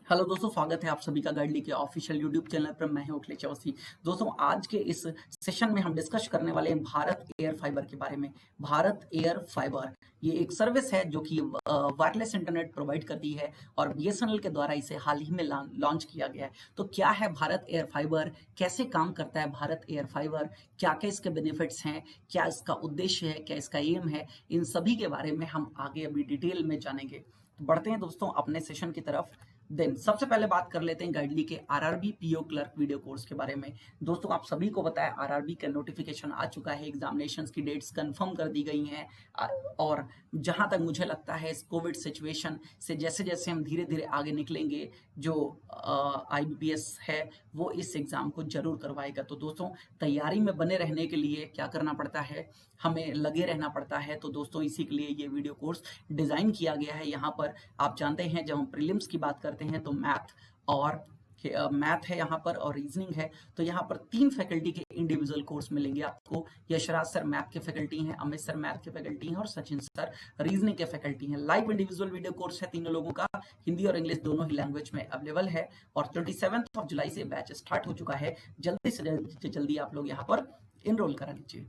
Hello दोस्तों, स्वागत है आप सभी का गाइडली के ऑफिशियल यूट्यूब चैनल पर। मैं हूं अखिलेश अवस्थी। दोस्तों, आज के इस सेशन में हम डिस्कस करने वाले हैं भारत एयर फाइबर के बारे में। भारत एयर फाइबर ये एक सर्विस है जो कि वायरलेस इंटरनेट प्रोवाइड करती है और बीएसएनएल के द्वारा इसे हाल ही में लॉन्च किया गया है। तो क्या है भारत एयर फाइबर, कैसे काम करता है भारत एयर फाइबर, क्या क्या इसके बेनिफिट्स हैं, क्या इसका उद्देश्य है, क्या इसका एम है, इन सभी के बारे में हम आगे अभी डिटेल में जानेंगे। तो बढ़ते हैं दोस्तों अपने सेशन की तरफ। देन सबसे पहले बात कर लेते हैं गाइडली के RRB PO clerk video course के बारे में। दोस्तों, आप सभी को पता है आरआरबी का नोटिफिकेशन आ चुका है, एग्जामिनेशंस की डेट्स कंफर्म कर दी गई हैं। और जहां तक मुझे लगता है इस कोविड सिचुएशन से जैसे जैसे हम धीरे धीरे आगे निकलेंगे, जो आईबीपीएस है वो इस एग्जाम को जरूर करवाएगा। तो दोस्तों, तैयारी में बने रहने के लिए क्या करना पड़ता है, हमें लगे रहना पड़ता है। तो दोस्तों, इसी के लिए ये वीडियो कोर्स डिजाइन किया गया है। यहाँ पर आप जानते हैं जब हम प्रीलिम्स की बात करते हैं तो मैथ है यहाँ पर और रीजनिंग है। तो यहाँ पर 3 फैकल्टी के इंडिविजुअल कोर्स मिलेंगे आपको। यशराज सर मैथ के फैकल्टी हैं, अमित सर मैथ के फैकल्टी हैं और सचिन सर रीजनिंग के फैकल्टी हैं। लाइव इंडिविजुअल वीडियो कोर्स है तीनों लोगों का, हिंदी और इंग्लिश दोनों ही लैंग्वेज में अवेलेबल है। और 27 जुलाई से बैच स्टार्ट हो चुका है। जल्दी से जल्दी आप लोग यहाँ पर इनरोल करा लीजिए।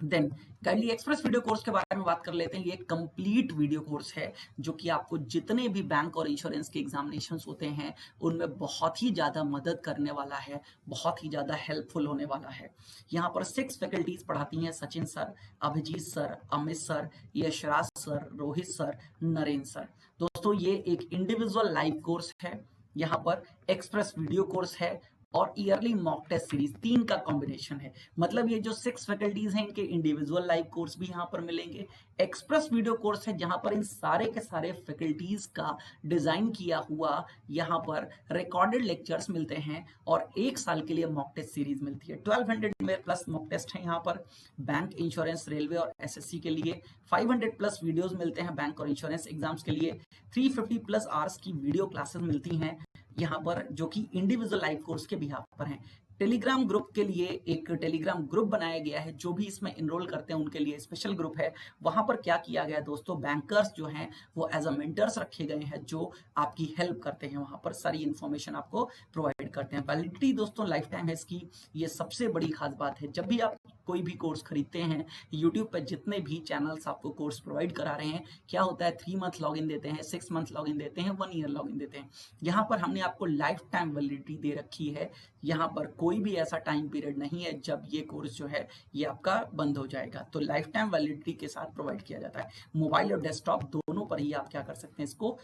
Then Guidely express video course के बारे में बात कर लेते हैं। ये एक कंप्लीट वीडियो कोर्स है जो कि आपको जितने भी बैंक और इंश्योरेंस के एग्जामिनेशंस होते हैं उनमें बहुत ही ज़्यादा मदद करने वाला है, बहुत ही ज़्यादा हेल्पफुल होने वाला है। यहाँ पर 6 फैकल्टीज पढ़ाती हैं, Sachin sir, Abhijeet sir, Amit sir, Yashraj sir, Rohit sir, Narendra sir. दोस्तों, ये एक इंडिविजुअल लाइव कोर्स है, यहाँ पर एक्सप्रेस वीडियो कोर्स है और ईयरली मॉक टेस्ट सीरीज, 3 का कॉम्बिनेशन है। मतलब ये जो 6 फैकल्टीज हैं इनके इंडिविजुअल लाइव कोर्स भी यहाँ पर मिलेंगे। एक्सप्रेस वीडियो कोर्स है जहां पर इन सारे के सारे फैकल्टीज का डिजाइन किया हुआ यहाँ पर रिकॉर्डेड लेक्चर्स मिलते हैं और 1 साल के लिए मॉक टेस्ट सीरीज मिलती है। 1200 में प्लस मॉक टेस्ट है यहाँ पर बैंक, इंश्योरेंस, रेलवे और एसएससी के लिए। 500 प्लस वीडियोज मिलते हैं बैंक और इंश्योरेंस एग्जाम्स के लिए। 350 प्लस आवर्स की वीडियो क्लासेस मिलती हैं यहाँ पर, जो कि इंडिविजुअल लाइव कोर्स के बिहाफ पर हैं। टेलीग्राम ग्रुप के लिए एक टेलीग्राम ग्रुप बनाया गया है, जो भी इसमें इनरोल करते हैं उनके लिए स्पेशल ग्रुप है। वहां पर क्या किया गया है दोस्तों, बैंकर्स जो हैं वो एज अ मेंटर्स रखे गए हैं जो आपकी हेल्प करते हैं, वहां पर सारी इंफॉर्मेशन आपको प्रोवाइड करते हैं। वैलिडिटी दोस्तों लाइफ टाइम है इसकी, ये सबसे बड़ी खास बात है। जब भी आप कोई भी कोर्स खरीदते हैं, यूट्यूब पर जितने भी चैनल्स आपको कोर्स प्रोवाइड करा रहे हैं, क्या होता है 3 मंथ लॉगिन देते हैं, 6 मंथ लॉगिन देते हैं, 1 ईयर लॉगिन देते हैं। यहाँ पर हमने आपको लाइफ टाइम वैलिडिटी दे रखी है। यहाँ पर कोई भी ऐसा टाइम पीरियड नहीं है जब ये कोर्स जो है ये आपका बंद हो जाएगा। तो लाइफ टाइम वैलिडिटी के साथ प्रोवाइड किया जाता है। मोबाइल और डेस्कटॉप दोनों पर ही आप क्या कर सकते हैं, इसको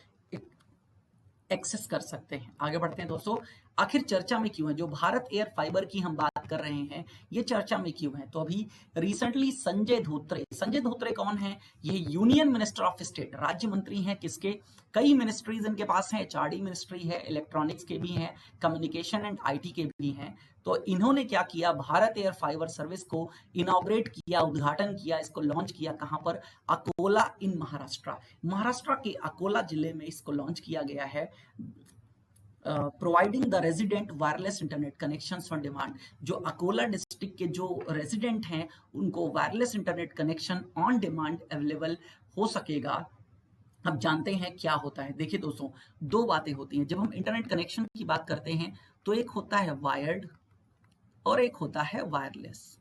एक्सेस कर सकते हैं। आगे बढ़ते हैं दोस्तों, आखिर चर्चा में क्यों है, जो भारत एयर फाइबर की हम बात कर रहे हैं ये चर्चा में क्यों है। तो अभी रिसेंटली संजय धोत्रे कौन है, ये यूनियन मिनिस्टर ऑफ स्टेट, राज्य मंत्री हैं किसके, कई मिनिस्ट्रीज इनके पास हैं, एचआरडी मिनिस्ट्री है, इलेक्ट्रॉनिक्स के भी हैं, कम्युनिकेशन एंड आईटी के भी हैं। तो इन्होंने क्या किया, भारत एयर फाइबर सर्विस को इनॉग्रेट किया, उद्घाटन किया, इसको लॉन्च किया। कहां पर, अकोला इन महाराष्ट्र के अकोला जिले में इसको लॉन्च किया गया है। Providing the resident wireless internet connection on demand, जो अकोला डिस्ट्रिक्ट के जो रेजिडेंट हैं उनको wireless internet connection on demand available हो सकेगा। अब जानते हैं क्या होता है। देखिए दोस्तों, 2 बातें होती हैं जब हम इंटरनेट कनेक्शन की बात करते हैं। तो एक होता है वायर्ड और एक होता है वायरलेस।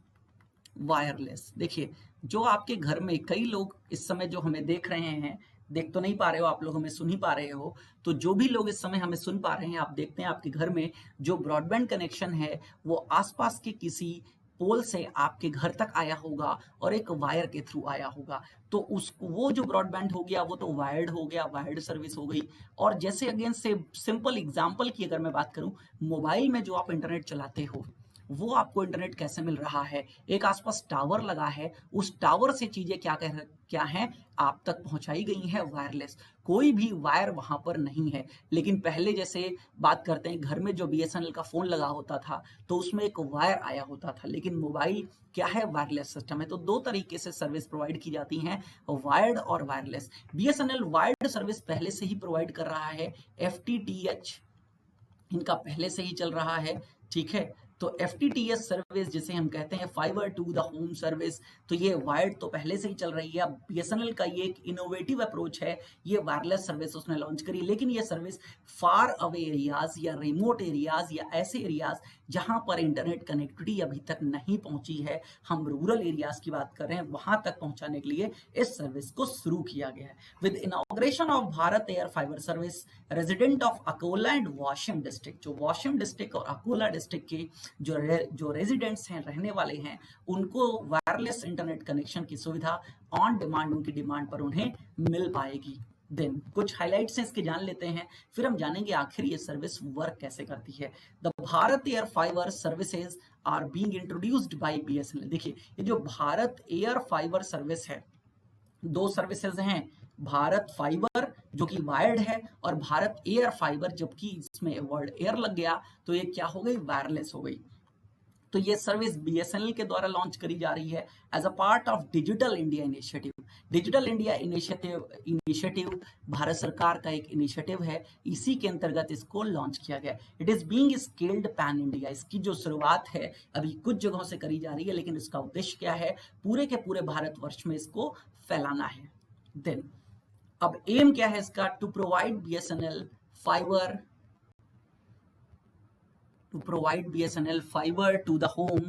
देखिए, जो आपके घर में कई लोग इस समय जो हमें देख रहे हैं, देख तो नहीं पा रहे हो आप लोग, हमें सुन ही पा रहे हो। तो जो भी लोग इस समय हमें सुन पा रहे हैं, आप देखते हैं आपके घर में जो ब्रॉडबैंड कनेक्शन है वो आसपास के किसी पोल से आपके घर तक आया होगा और एक वायर के थ्रू आया होगा। तो उसको, वो जो ब्रॉडबैंड हो गया वो तो वायर्ड हो गया, वायर्ड सर्विस हो गई। और जैसे अगेन से सिंपल एग्जांपल की अगर मैं बात करूं, मोबाइल में जो आप इंटरनेट चलाते हो वो आपको इंटरनेट कैसे मिल रहा है, एक आसपास टावर लगा है, उस टावर से चीजें क्या है आप तक पहुंचाई गई है वायरलेस, कोई भी वायर वहां पर नहीं है। लेकिन पहले जैसे बात करते हैं, घर में जो बीएसएनएल का फोन लगा होता था तो उसमें एक वायर आया होता था, लेकिन मोबाइल क्या है, वायरलेस सिस्टम है। तो 2 तरीके से सर्विस प्रोवाइड की जाती हैं, वायर्ड और वायरलेस। बीएसएनएल वायर्ड सर्विस पहले से ही प्रोवाइड कर रहा है, एफटीटीएच इनका पहले से ही चल रहा है, ठीक है। तो FTTS सर्विस जिसे हम कहते हैं fibre to the home service, तो ये वायर्ड तो पहले से ही चल रही है। अब BSNL का ये एक इनोवेटिव अप्रोच है, ये वायरलेस सर्विस उसने लॉन्च करी, लेकिन ये सर्विस फार अवे एरियाज या रिमोट एरियाज या ऐसे एरियाज जहां पर इंटरनेट कनेक्टिविटी अभी तक नहीं पहुंची है, हम रूरल एरियाज की बात कर रहे हैं, वहां तक पहुंचाने के लिए इस सर्विस को शुरू किया गया है। With inauguration of Bharat air fibre service, resident of Akola and Washim district, जो वाशिम डिस्ट्रिक्ट और अकोला डिस्ट्रिक्ट के जो रेजिडेंट्स हैं, रहने वाले हैं, उनको वायरलेस इंटरनेट कनेक्शन की सुविधा ऑन डिमांड, उनकी डिमांड पर उन्हें मिल पाएगी। देन कुछ हाइलाइट्स हैं इसके जान लेते हैं, फिर हम जानेंगे आखिर ये सर्विस वर्क कैसे करती है। The Bharat air fibre services are being introduced by BSNL। देखिए ये जो भारत एयर फाइबर सर्विस है, दो सर्विसेज हैं, भारत फाइबर जो कि वायर्ड है और भारत एयर फाइबर, जबकि इसमें वर्ड एयर लग गया तो ये क्या हो गई, वायरलेस हो गई। तो ये सर्विस BSNL के द्वारा लॉन्च करी जा रही है as a part of digital India initiative. Digital India initiative Bharat सरकार का एक इनिशिएटिव है, इसी के अंतर्गत इसको लॉन्च किया गया। It is being scaled pan India. इसकी जो शुरुआत है अभी कुछ जगहों से करी जा रही है, लेकिन इसका उद्देश्य क्या है, पूरे के पूरे भारतवर्ष में इसको फैलाना है। देन अब एम क्या है इसका, to provide BSNL fiber to the home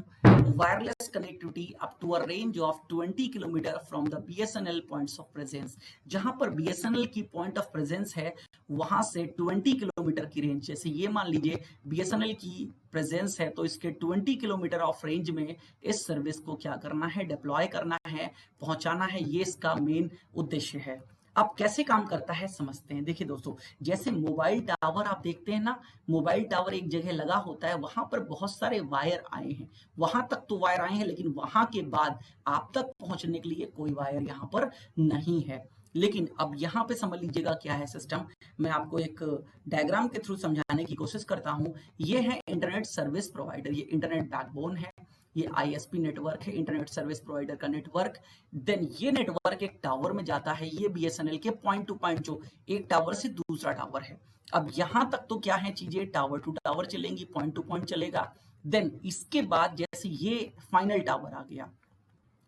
wireless connectivity up to a range of 20 km from the BSNL points of presence। जहां पर BSNL की point of presence है वहां से 20 किलोमीटर की रेंज, जैसे ये मान लीजिए BSNL की प्रेजेंस है तो इसके 20 किलोमीटर ऑफ रेंज में इस सर्विस को क्या करना है, डिप्लॉय करना है, पहुंचाना है, ये इसका मेन उद्देश्य है। अब कैसे काम करता है समझते हैं। देखिए दोस्तों, जैसे मोबाइल टावर आप देखते हैं ना, मोबाइल टावर एक जगह लगा होता है, वहां पर बहुत सारे वायर आए हैं, वहां तक तो वायर आए हैं, लेकिन वहां के बाद आप तक पहुंचने के लिए कोई वायर यहाँ पर नहीं है। लेकिन अब यहाँ पे समझ लीजिएगा क्या है सिस्टम, मैं आपको एक डायग्राम के थ्रू समझाने की कोशिश करता हूँ। ये है इंटरनेट सर्विस प्रोवाइडर, ये इंटरनेट बैकबोन है, ये ISP नेटवर्क है, इंटरनेट सर्विस प्रोवाइडर का नेटवर्क। देन ये नेटवर्क एक टावर में जाता है, ये BSNL के पॉइंट टू पॉइंट, जो एक टावर से दूसरा टावर है। अब यहां तक तो क्या है चीजें, टावर टू टावर चलेंगी, पॉइंट टू पॉइंट चलेगा। देन इसके बाद जैसे ये फाइनल टावर आ गया,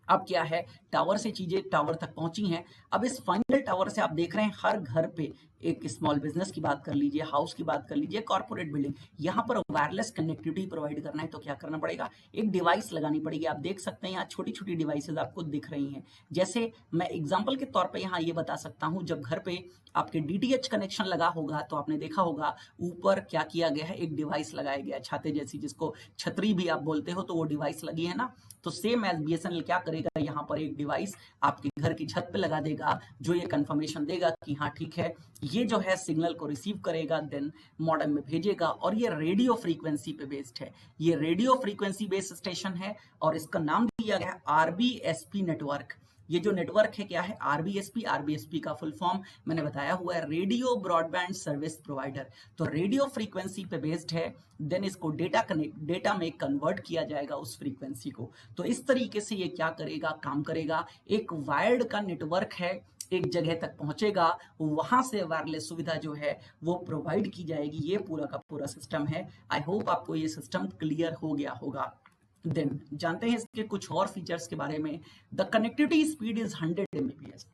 अब क्या है, टावर से चीजें टावर तक पहुंची हैं। अब इस फाइनल टावर से आप देख रहे हैं हर घर पे, एक स्मॉल बिजनेस की बात कर लीजिए, हाउस की बात कर लीजिए, कॉर्पोरेट बिल्डिंग, यहाँ पर वायरलेस कनेक्टिविटी प्रोवाइड करना है तो क्या करना पड़ेगा, एक डिवाइस लगानी पड़ेगी। आप देख सकते हैं यहाँ छोटी छोटी डिवाइसेज आपको दिख रही हैं। जैसे मैं एग्जांपल के तौर पे यहाँ ये बता सकता हूँ, जब घर पे आपके DTH कनेक्शन लगा होगा तो आपने देखा होगा ऊपर क्या किया गया है, एक डिवाइस लगाया गया है, छाते जैसी, जिसको छतरी भी आप बोलते हो, तो वो डिवाइस लगी है ना। तो सेम एज BSNL क्या करेगा, यहाँ पर एक डिवाइस आपके घर की छत पे लगा देगा, जो ये कंफर्मेशन देगा कि हाँ ठीक है, ये जो है सिग्नल को रिसीव करेगा, देन मॉडेम में भेजेगा। और ये रेडियो फ्रीक्वेंसी पे बेस्ड है, ये रेडियो फ्रीक्वेंसी बेस्ड स्टेशन है और इसका नाम दिया गया है RBSP नेटवर्क। ये जो नेटवर्क है क्या है, RBSP का फुल फॉर्म मैंने बताया हुआ है, रेडियो ब्रॉडबैंड सर्विस प्रोवाइडर। तो रेडियो फ्रीक्वेंसी पे बेस्ड है, देन इसको डेटा में कन्वर्ट किया जाएगा उस फ्रीक्वेंसी को। तो इस तरीके से ये क्या करेगा, काम करेगा। एक वायर्ड का नेटवर्क है, एक जगह तक पहुंचेगा, वहां से वायरलेस सुविधा जो है वो प्रोवाइड की जाएगी। ये पूरा का पूरा सिस्टम है। आई होप आपको ये सिस्टम क्लियर हो गया होगा। देन जानते हैं इसके कुछ और फीचर्स के बारे में। The connectivity speed is 100 Mbps।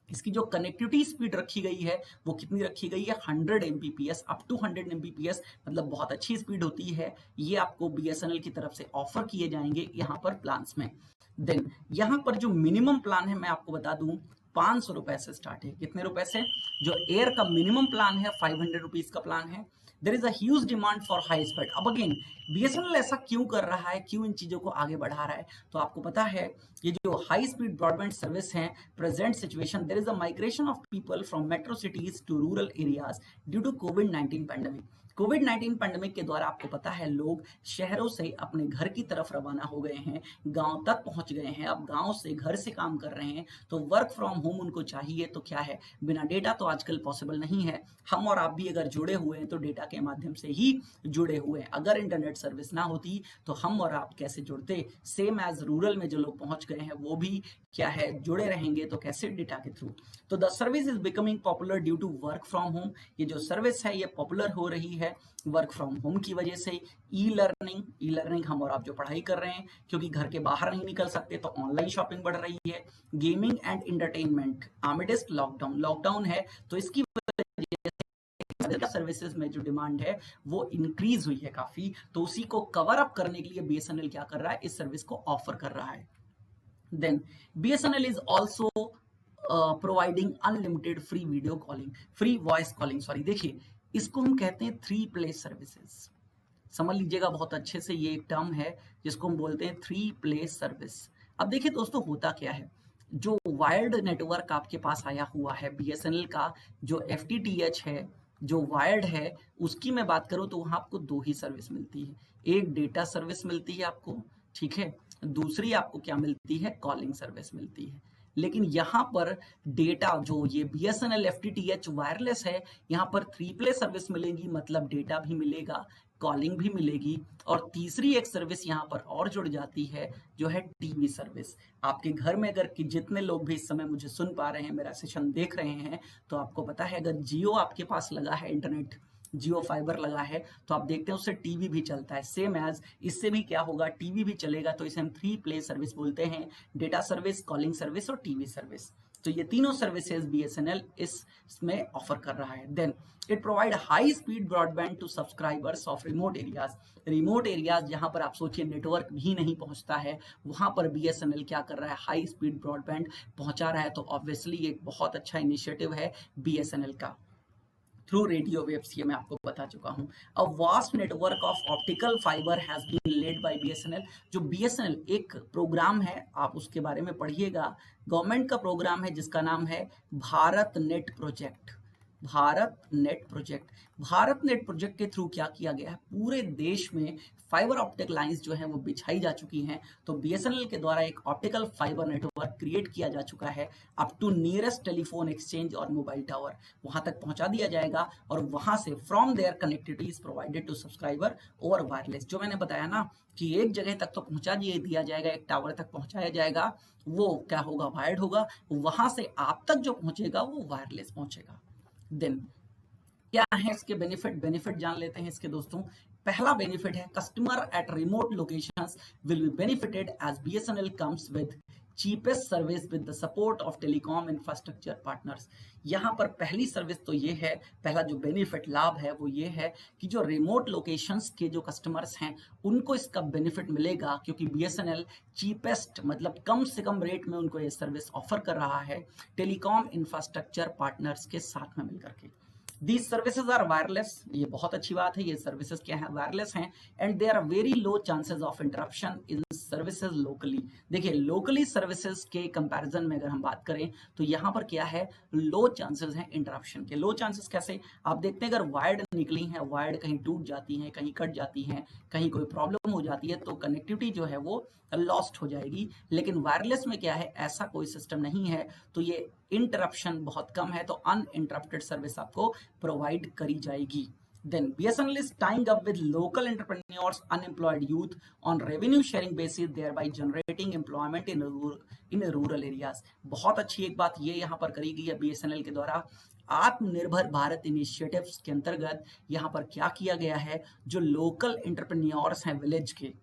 इसकी जो कनेक्टिविटी स्पीड रखी गई है वो कितनी रखी गई है, 100 Mbps, अप टू 100 Mbps, मतलब बहुत अच्छी स्पीड होती है। ये आपको BSNL की तरफ से ऑफर किए जाएंगे यहाँ पर प्लान्स में। देन यहाँ पर जो मिनिमम प्लान है मैं आपको बता दूं, 500 रुपए से स्टार्ट है। कितने रुपए से, जो एयर का मिनिमम प्लान है 500 रुपीज का प्लान है। There is a huge demand for high speed. अब अगेन BSNL ऐसा क्यों कर रहा है, क्यों इन चीजों को आगे बढ़ा रहा है, तो आपको पता है ये जो हाई स्पीड ब्रॉडबैंड सर्विस है, present situation there is a migration of people from metro cities to rural areas due to कोविड-19 पैंडेमिक। कोविड-19 पैंडेमिक के द्वारा आपको पता है लोग शहरों से अपने घर की तरफ रवाना हो गए हैं, गांव तक पहुंच गए हैं, अब गांव से घर से काम कर रहे हैं, तो वर्क फ्रॉम होम उनको चाहिए। तो क्या है, बिना डेटा तो आजकल पॉसिबल नहीं है। हम और आप भी अगर जुड़े हुए हैं तो डेटा के माध्यम से ही जुड़े हुए हैं। अगर इंटरनेट सर्विस ना होती तो हम और आप कैसे जुड़ते, सेम एज रूरल में जो लोग पहुंच गए हैं वो भी क्या है, जुड़े रहेंगे, तो कैसे, डेटा के थ्रू। तो the service is becoming popular due to work from home. ये जो सर्विस है ये पॉपुलर हो रही है वर्क फ्रॉम होम की वजह से। ई लर्निंग हम और आप जो पढ़ाई कर रहे हैं, क्योंकि घर के बाहर नहीं निकल सकते तो ऑनलाइन शॉपिंग बढ़ रही है। गेमिंग एंड एंटरटेनमेंट अमिडेस्ट लॉकडाउन है, तो इसकी सर्विसेज में जो डिमांड है वो इंक्रीज हुई है काफी, तो उसी को कवर अप करने के लिए बीएसएनएल क्या कर रहा है, इस सर्विस को ऑफर कर रहा है। Then BSNL is also providing unlimited free video calling, free voice calling, sorry, देखिए इसको हम कहते हैं 3 प्लेस सर्विसेज। समझ लीजिएगा बहुत अच्छे से, ये एक टर्म है जिसको हम बोलते हैं 3 प्लेस सर्विस। अब देखिए दोस्तों होता क्या है, जो वायर्ड नेटवर्क आपके पास आया हुआ है बीएसएनएल का, जो एफटीटीएच है, जो वायर्ड है, उसकी मैं बात करूं तो वहां आपको 2 ही सर्विस मिलती है। एक डेटा सर्विस मिलती है आपको, ठीक है, दूसरी आपको क्या मिलती है, कॉलिंग सर्विस मिलती है। लेकिन यहाँ पर डेटा जो ये बीएसएनएल एफटीटीएच वायरलेस है, यहाँ पर 3 प्ले सर्विस मिलेगी, मतलब डेटा भी मिलेगा, कॉलिंग भी मिलेगी, और तीसरी एक सर्विस यहाँ पर और जुड़ जाती है जो है टीवी सर्विस। आपके घर में अगर कि जितने लोग भी इस समय मुझे सुन पा रहे हैं, मेरा सेशन देख रहे हैं, तो आपको पता है अगर जियो आपके पास लगा है, इंटरनेट जियो फाइबर लगा है, तो आप देखते हैं उससे टीवी भी चलता है, सेम एज इससे भी क्या होगा, टीवी भी चलेगा। तो इसे हम 3 प्ले सर्विस बोलते हैं, डेटा सर्विस, कॉलिंग सर्विस और टीवी सर्विस। तो ये तीनों सर्विसेज बीएसएनएल इसमें ऑफर कर रहा है। Then it provide high speed broadband to subscribers of remote areas जहां पर आप सोचिए नेटवर्क भी नहीं पहुंचता है, वहां पर बीएसएनएल क्या कर रहा है, हाई स्पीड ब्रॉडबैंड पहुंचा रहा है। तो ऑब्वियसली एक बहुत अच्छा इनिशिएटिव है बीएसएनएल का। थ्रू रेडियो वेव्स, ये मैं आपको बता चुका हूं। A vast network of optical fibre has been laid by BSNL. जो बीएसएनएल एक प्रोग्राम है, आप उसके बारे में पढ़िएगा, गवर्नमेंट का प्रोग्राम है जिसका नाम है Bharat net project. Bharat net project के थ्रू क्या किया गया है, पूरे देश में फाइबर ऑप्टिक लाइंस जो है वो बिछाई जा चुकी हैं। तो बीएसएनएल के द्वारा एक ऑप्टिकल फाइबर नेटवर्क क्रिएट किया जा चुका है, up to nearest telephone exchange और मोबाइल टावर, वहां तक पहुंचा दिया जाएगा, और वहां से from there connectivity is provided to subscriber over wireless. जो मैंने बताया ना कि एक जगह तक तो पहुंचा दिया जाएगा, एक टावर तक पहुंचाया जाएगा, वो क्या होगा, वायर्ड होगा, वहां से आप तक जो पहुंचेगा वो वायरलेस पहुंचेगा। देन क्या है इसके बेनिफिट जान लेते हैं इसके दोस्तों। पहला बेनिफिट है customer at remote locations will be benefited as BSNL comes with cheapest service with the support of telecom infrastructure partners. यहाँ पर पहली सर्विस तो ये है, पहला जो बेनिफिट लाभ है वो ये है कि जो रिमोट लोकेशंस के जो कस्टमर्स हैं उनको इसका बेनिफिट मिलेगा, क्योंकि बीएसएनएल चीपेस्ट मतलब कम से कम रेट में उनको ये सर्विस ऑफर कर रहा है टेलीकॉम इंफ्रास्ट्रक्चर पार्टनर्स के साथ में मिलकर के। These services are wireless, ये बहुत अच्छी बात है, ये सर्विसेज क्या है, वायरलेस हैं, and there are very low chances of interruption in services locally. देखिए लोकली सर्विसेज के कंपैरिजन में अगर हम बात करें तो यहाँ पर क्या है, लो चांसेस हैं इंटरप्शन के। लो चांसेस कैसे, आप देखते हैं अगर वायर्ड निकली हैं, वायर्ड कहीं टूट जाती हैं, कहीं कट जाती हैं, कहीं कोई प्रॉब्लम हो जाती है, तो कनेक्टिविटी जो है वो लॉस्ट हो जाएगी। लेकिन वायरलेस में क्या है, ऐसा कोई सिस्टम नहीं है, तो ये इंटरप्शन बहुत कम है, तो अनइंटरप्टेड सर्विस आपको प्रोवाइड करी जाएगी। Then BSNL is tying up with local entrepreneurs, unemployed youth on revenue sharing basis, thereby generating employment in rural areas। बहुत अच्छी एक बात ये यहाँ पर करी गई है बीएसएनएल के द्वारा। आत्मनिर्भर भारत इनिशिएटिव्स के अंतर्गत यहाँ पर क्या किया गया है, जो लोकल एंटरप्रेन्योर्स हैं विलेज के,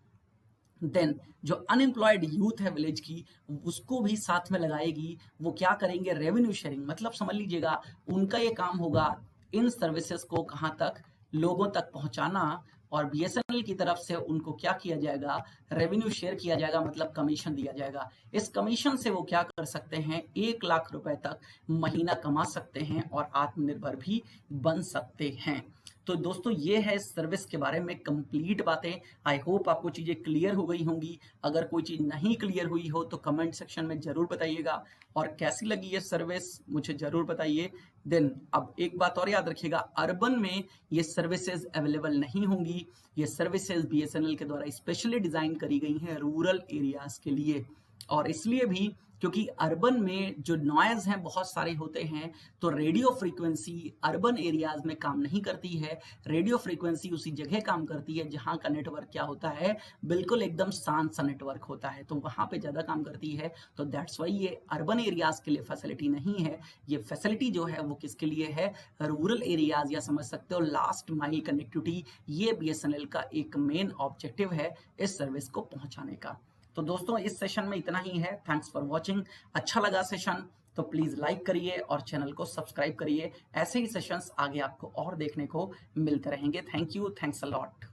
देन जो अनएम्प्लॉयड यूथ है विलेज की, उसको भी साथ में लगाएगी। वो क्या करेंगे, रेवेन्यू शेयरिंग, मतलब समझ लीजिएगा उनका ये काम होगा इन सर्विसेज को कहाँ तक, लोगों तक पहुंचाना, और बीएसएनएल की तरफ से उनको क्या किया जाएगा, रेवेन्यू शेयर किया जाएगा, मतलब कमीशन दिया जाएगा। इस कमीशन से वो क्या कर सकते हैं, 1 लाख रुपए तक महीना कमा सकते हैं और आत्मनिर्भर भी बन सकते हैं। तो दोस्तों ये है इस सर्विस के बारे में कंप्लीट बातें। आई होप आपको चीजें क्लियर हो गई होंगी। अगर कोई चीज नहीं क्लियर हुई हो तो कमेंट सेक्शन में जरूर बताइएगा, और कैसी लगी ये सर्विस मुझे जरूर बताइए। देन अब एक बात और याद रखिएगा, अर्बन में ये सर्विसेज अवेलेबल नहीं होंगी। ये सर्विसेज बीएसएनएल के द्वारा स्पेशली डिजाइन करी गई हैं रूरल एरियाज के लिए, और इसलिए भी क्योंकि अर्बन में जो नॉइज हैं बहुत सारे होते हैं, तो रेडियो फ्रीक्वेंसी अर्बन एरियाज में काम नहीं करती है। रेडियो फ्रीक्वेंसी उसी जगह काम करती है जहां का नेटवर्क क्या होता है, बिल्कुल एकदम शांत सा नेटवर्क होता है, तो वहां पे ज्यादा काम करती है। तो दैट्स वाई ये अर्बन एरियाज के लिए फैसिलिटी नहीं है। ये फैसिलिटी जो है वो किसके लिए है, रूरल एरियाज, या समझ सकते हो लास्ट माइल कनेक्टिविटी। ये बीएसएनएल का एक मेन ऑब्जेक्टिव है इस सर्विस को पहुंचाने का। तो दोस्तों इस सेशन में इतना ही है। Thanks for watching. अच्छा लगा सेशन तो प्लीज लाइक करिए और चैनल को सब्सक्राइब करिए। ऐसे ही सेशंस आगे आपको और देखने को मिलते रहेंगे। Thank you, thanks a lot.